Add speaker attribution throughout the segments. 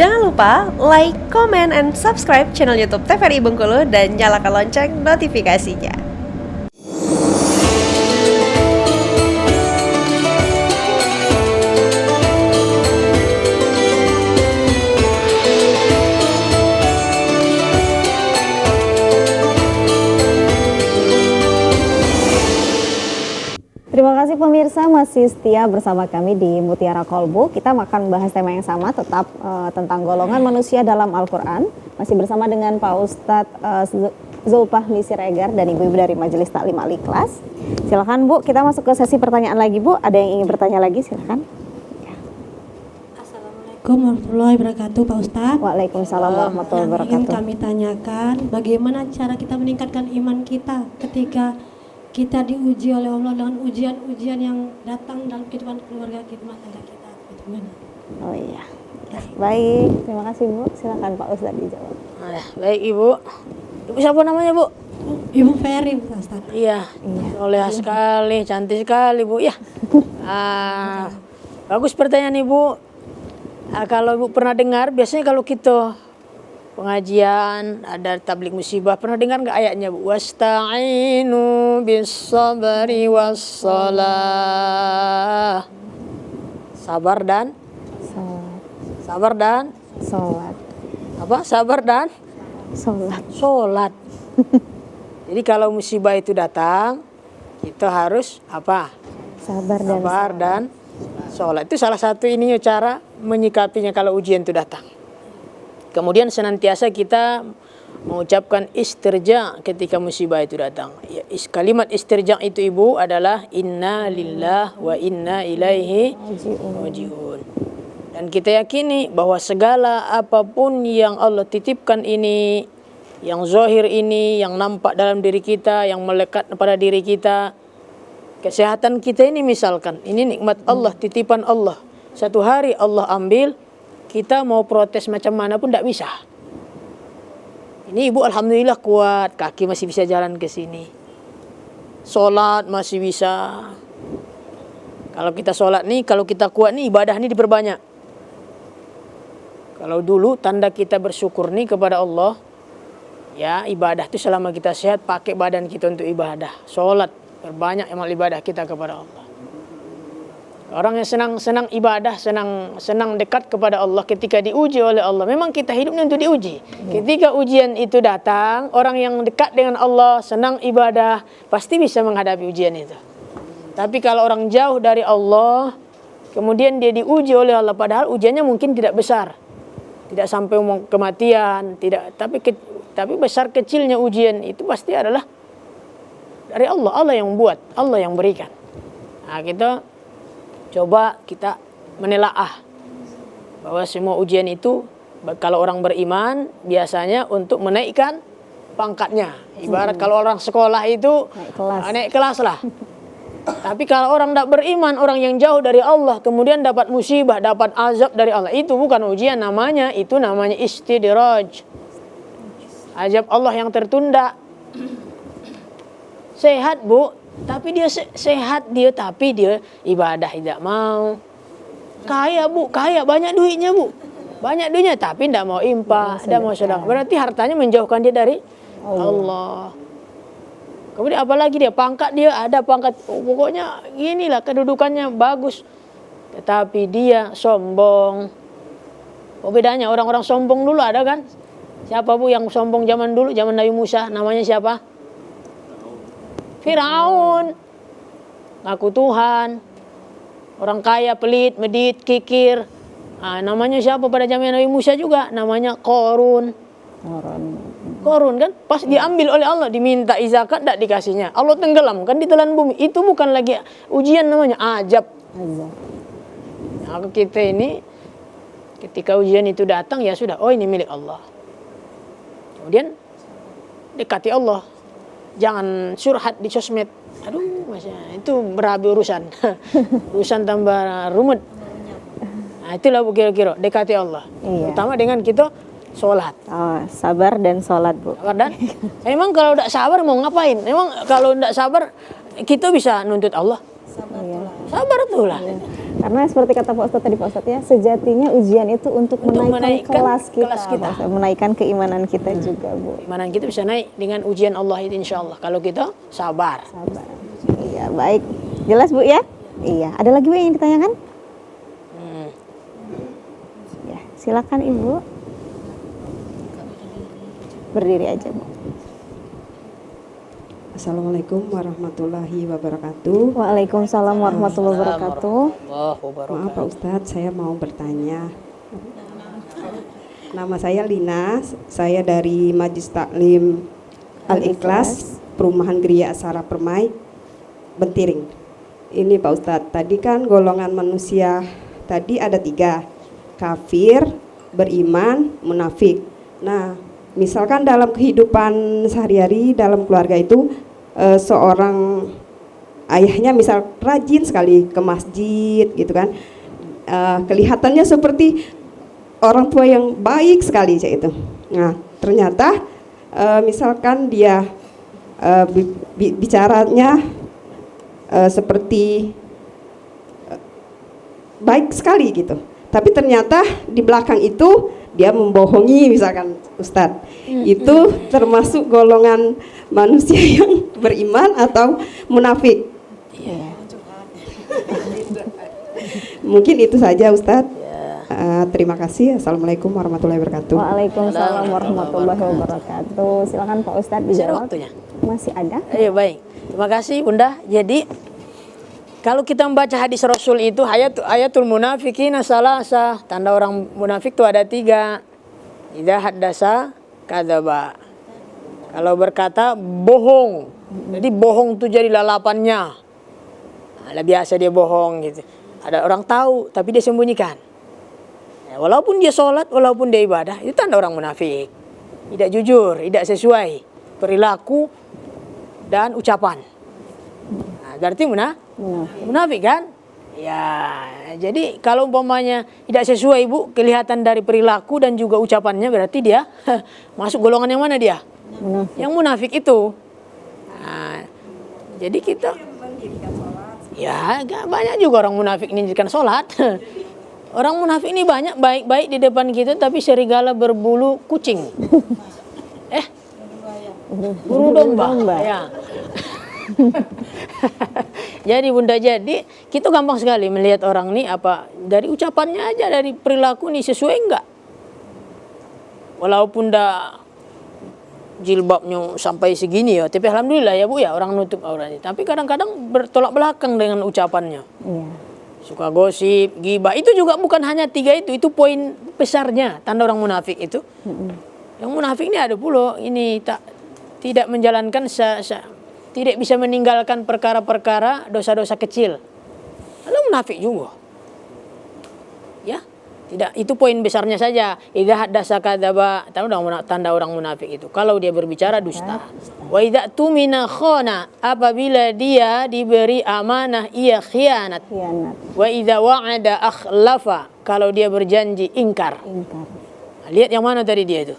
Speaker 1: Jangan lupa like, comment, and subscribe channel YouTube TVRI Bengkulu dan nyalakan lonceng notifikasinya.
Speaker 2: Terima kasih pemirsa masih setia bersama kami di Mutiara Kolbu. Kita akan bahas tema yang sama, tetap tentang golongan manusia dalam Al-Quran. Masih bersama dengan Pak Ustadz Zulfahmi Siregar dan ibu-ibu dari Majelis Taklim Al-Ikhlas. Silakan Bu, kita masuk ke sesi pertanyaan lagi Bu. Ada yang ingin bertanya lagi, silakan.
Speaker 3: Assalamualaikum warahmatullahi wabarakatuh Pak Ustadz.
Speaker 2: Waalaikumsalam warahmatullahi wabarakatuh.
Speaker 3: Yang ingin kami tanyakan, bagaimana cara kita meningkatkan iman kita ketika kita diuji oleh Allah dengan ujian-ujian yang datang dalam kehidupan keluarga kita, rumah tangga kita. Bagaimana?
Speaker 2: Oh iya. Baik, terima kasih Bu. Silakan Pak Ustadz dijawab.
Speaker 4: Baik Ibu. Ibu siapa namanya Bu?
Speaker 3: Ibu Ferry Pak Ustadz.
Speaker 4: Iya. Soleh sekali, cantik sekali Bu ya. Bagus pertanyaan Ibu. Kalau Ibu pernah dengar, biasanya kalau kita pengajian ada tabligh musibah, pernah dengar nggak ayatnya Bu? Wasta'inu bis-sabri was-shalah. Sabar dan
Speaker 2: Sholat.
Speaker 4: apa? Sabar dan sholat. Jadi kalau musibah itu datang, kita harus apa?
Speaker 2: Sabar
Speaker 4: dan sholat. Itu salah satu ininya cara menyikapinya kalau ujian itu datang. Kemudian senantiasa kita mengucapkan istirja ketika musibah itu datang. Ya, kalimat istirja itu Ibu adalah inna lillah wa inna ilaihi raji'un. Dan kita yakini bahwa segala apapun yang Allah titipkan ini, yang zahir ini, yang nampak dalam diri kita, yang melekat pada diri kita, kesehatan kita ini misalkan, ini nikmat Allah, titipan Allah. Satu hari Allah ambil, kita mau protes macam mana pun tidak bisa. Ini Ibu alhamdulillah kuat, kaki masih bisa jalan ke sini. Sholat masih bisa. Kalau kita sholat nih, kalau kita kuat nih, ibadah nih diperbanyak. Kalau dulu tanda kita bersyukur nih kepada Allah, ya ibadah itu selama kita sehat, pakai badan kita untuk ibadah. Sholat, perbanyak amal ibadah kita kepada Allah. Orang yang senang ibadah, senang dekat kepada Allah ketika diuji oleh Allah. Memang kita hidupnya untuk diuji. Ketika ujian itu datang, orang yang dekat dengan Allah, senang ibadah, pasti bisa menghadapi ujian itu. Tapi kalau orang jauh dari Allah, kemudian dia diuji oleh Allah, padahal ujiannya mungkin tidak besar. Tidak sampai kematian, tidak. Tapi besar kecilnya ujian itu pasti adalah dari Allah. Allah yang membuat, Allah yang berikan. Nah, coba kita menelaah bahwa semua ujian itu kalau orang beriman biasanya untuk menaikkan pangkatnya. Ibarat kalau orang sekolah itu naik kelas lah. Tapi kalau orang tidak beriman, orang yang jauh dari Allah, kemudian dapat musibah, dapat azab dari Allah, itu bukan ujian namanya, itu namanya istidraj. Azab Allah yang tertunda. Sehat Bu, tapi dia sehat dia, tapi dia ibadah tidak mau. Kaya Bu, kaya, banyak duitnya Bu, banyak duitnya, tapi tidak mau infak, tidak mau sedekah. Berarti hartanya menjauhkan dia dari Allah. Kemudian apalagi dia pangkat, dia ada pangkat, pokoknya inilah kedudukannya bagus, tetapi dia sombong. Apa bedanya orang-orang sombong dulu ada kan? Siapa Bu yang sombong zaman dulu, zaman Nabi Musa, namanya siapa? Firaun, ngaku Tuhan, orang kaya, pelit, medit, kikir. Namanya siapa pada zaman Nabi Musa juga? Namanya Korun kan? Pas diambil oleh Allah, diminta zakat, tidak dikasihnya. Allah tenggelamkan di telan bumi. Itu bukan lagi ujian, namanya ajab. Nah, kita ini ketika ujian itu datang, ya sudah, oh ini milik Allah. Kemudian dekati Allah. Jangan surhat di sosmed. Aduh, itu berabi urusan. Urusan tambah rumit. Nah, itulah kira-kira dekati Allah. Iya. Pertama dengan kita sholat.
Speaker 2: Sabar dan sholat Bu.
Speaker 4: Sabar dan. Emang kalau tidak sabar mau ngapain? Emang kalau tidak sabar kita bisa nuntut Allah. Sabar tuh lah.
Speaker 2: Karena seperti kata Pak Ustadz tadi, Pak Ustadz ya, sejatinya ujian itu untuk menaikkan kelas kita, Pak Ustadz, menaikkan keimanan kita juga, Bu.
Speaker 4: Keimanan kita bisa naik dengan ujian Allah itu insya Allah. Kalau kita sabar.
Speaker 2: Sabar. Iya, baik. Jelas, Bu ya? Iya. Ada lagi, Bu, yang ditanyakan? Ya, silakan Ibu. Berdiri aja, Bu.
Speaker 5: Assalamualaikum warahmatullahi wabarakatuh.
Speaker 2: Waalaikumsalam warahmatullahi wabarakatuh.
Speaker 5: Maaf Pak Ustadz, saya mau bertanya. Nama saya Lina, saya dari Majlis Taklim Al-Ikhlas, Perumahan Geria Asara Permai, Bentiring. Ini Pak Ustadz, tadi kan golongan manusia tadi ada 3, kafir, beriman, munafik. Nah, misalkan dalam kehidupan sehari-hari dalam keluarga itu seorang ayahnya misal rajin sekali ke masjid gitu kan, kelihatannya seperti orang tua yang baik sekali itu. Nah ternyata misalkan dia bicaranya seperti baik sekali gitu, tapi ternyata di belakang itu dia membohongi misalkan Ustadz. Itu termasuk golongan manusia yang beriman atau munafik? Mungkin itu saja Ustadz. Terima kasih. Assalamualaikum warahmatullahi wabarakatuh.
Speaker 2: Waalaikumsalam warahmatullahi wabarakatuh. Silakan Pak Ustadz dijawab. Masih ada?
Speaker 4: Iya, baik. Terima kasih Bunda. Jadi kalau kita membaca hadis Rasul itu ayatul munafikin salasa, tanda orang munafik itu ada 3. Idza haddasa kadzaba. Kalau berkata bohong. Jadi bohong itu jadi lalapannya. Nah, biasa dia bohong gitu. Ada orang tahu tapi dia sembunyikan. Ya, walaupun dia sholat, walaupun dia ibadah, itu tanda orang munafik. Tidak jujur, tidak sesuai perilaku dan ucapan. Nah, berarti munafik kan? Ya, jadi kalau umpamanya tidak sesuai Bu, kelihatan dari perilaku dan juga ucapannya, berarti dia masuk golongan yang mana dia?
Speaker 2: Munafik.
Speaker 4: Yang munafik itu. Nah, jadi kita ya banyak juga orang munafik meninggalkan sholat. Orang munafik ini banyak baik-baik di depan kita tapi serigala berbulu kucing. Buru domba. Ya. Jadi Bunda, jadi kita gampang sekali melihat orang ini apa dari ucapannya aja, dari perilaku nih sesuai enggak. Walaupun dah jilbabnya sampai segini ya, tapi alhamdulillah ya Bu ya, orang nutup auratnya. Tapi kadang-kadang bertolak belakang dengan ucapannya.
Speaker 2: Iya.
Speaker 4: Suka gosip, ghibah, itu juga bukan hanya 3 itu poin besarnya tanda orang munafik itu. Yang munafik ini ada pula ini tidak menjalankan tidak bisa meninggalkan perkara-perkara dosa-dosa kecil. Lalu munafik juga. Ya, tidak, itu poin besarnya saja. Idza haddasa kadzaba, tanda orang munafik itu. Kalau dia berbicara dusta. Wa idza tumina khana, apabila dia diberi amanah ia khianat. Wa idza wa'ada akhlafa, kalau dia berjanji ingkar. Nah, lihat yang mana tadi dia itu.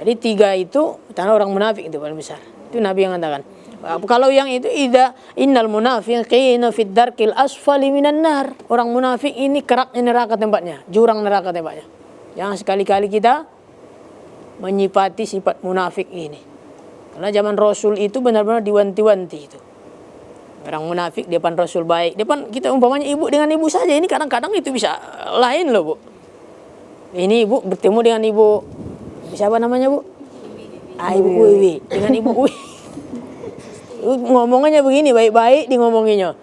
Speaker 4: Jadi 3 itu tanda orang munafik itu paling besar. Itu Nabi yang katakan. Kalau yang itu innal munafiqina fid darkil asfali minan nar. Orang munafik ini keraknya neraka tempatnya, jurang neraka tempatnya. Jangan sekali-kali kita menyifati sifat munafik ini. Karena zaman Rasul itu benar-benar diwanti-wanti itu. Orang munafik depan Rasul baik, depan kita umpamanya ibu dengan ibu saja ini kadang-kadang itu bisa lain loh Bu. Ini ibu bertemu dengan ibu siapa namanya Bu? Ibu Wiwi dengan Ibu Wiwi. Ngomongannya begini baik-baik di ngomonginya.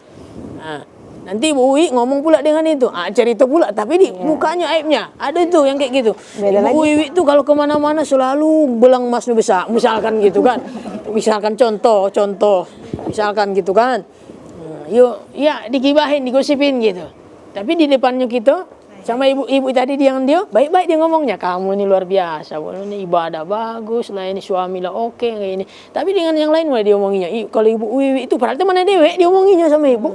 Speaker 4: Nah, nanti Ibu Wiwi ngomong pula dengan itu. Cerita pula tapi di mukanya aibnya. Ada itu yang kayak gitu. Ibu Wiwi itu kalau kemana-mana selalu belang emasnya besar. Misalkan gitu kan. Misalkan contoh. Misalkan gitu kan. Yuk, ya digibahin, digosipin gitu. Tapi di depannya kita sama ibu tadi dia baik-baik dia ngomongnya, kamu ini luar biasa, ini ibadah bagus lah, ini suami lah oke kayak ini. Tapi dengan yang lain mulai dia omonginya. Kalau Ibu Wiwi itu padahal temannya dewek dia omonginya sama ibu.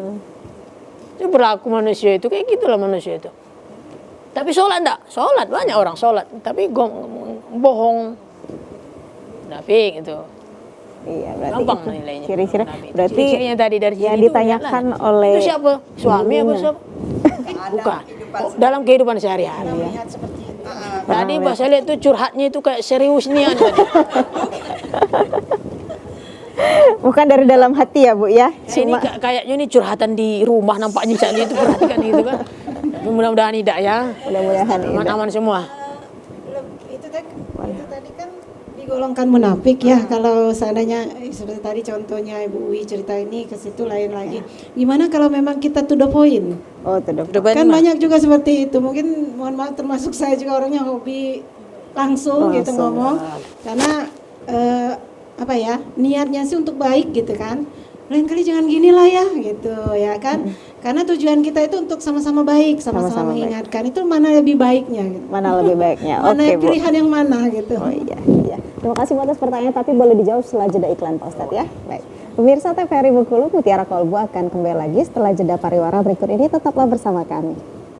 Speaker 4: Itu berlaku manusia itu kayak gitulah manusia itu. Tapi sholat enggak? Sholat banyak orang sholat, tapi bohong, munafik itu.
Speaker 2: Iya, berarti
Speaker 4: Gampang
Speaker 2: itu
Speaker 4: menilainya.
Speaker 2: ciri-ciri.
Speaker 4: Munafik.
Speaker 2: Berarti
Speaker 4: Ciri-cirinya tadi dari
Speaker 2: yang
Speaker 4: sini itu
Speaker 2: ditanyakan
Speaker 4: lihatlah.
Speaker 2: oleh
Speaker 4: Itu siapa? Suami apa
Speaker 2: ibunya.
Speaker 4: siapa? Bukan. Oh, dalam kehidupan sehari-hari. Tadi pas saya lihat tuh curhatnya itu kayak serius nian tadi.
Speaker 2: Bukan dari dalam hati ya Bu ya.
Speaker 4: Sini kayaknya ini curhatan di rumah nampaknya jadi itu perhatikan gitu kan. Tapi mudah-mudahan tidak ya.
Speaker 2: Mudah-mudahan ini.
Speaker 4: Aman-aman semua.
Speaker 6: Itu tadi kan digolongkan munafik ya. Kalau seandainya seperti tadi contohnya Ibu Uwi cerita ini ke situ lain lagi. Gimana kalau memang kita to the point?
Speaker 2: Oh, tuh
Speaker 6: Kan banyak juga seperti itu. Mungkin mohon maaf termasuk saya juga orangnya hobi langsung gitu ngomong. Karena apa ya, niatnya sih untuk baik gitu kan. Lain kali jangan gini lah ya gitu ya kan. Karena tujuan kita itu untuk sama-sama baik, sama-sama mengingatkan. Itu mana lebih baiknya gitu.
Speaker 2: Mana lebih baiknya?
Speaker 6: Mana
Speaker 2: Oke, Bu.
Speaker 6: pilihan yang mana gitu.
Speaker 2: Oh iya, iya. Terima kasih Bu atas pertanyaan, tapi boleh dijawab setelah jeda iklan Pak Ustadz ya. Baik. Pemirsa TVRI Bengkulu, Mutiara Kolbu akan kembali lagi setelah jeda pariwara berikut ini. Tetaplah bersama kami.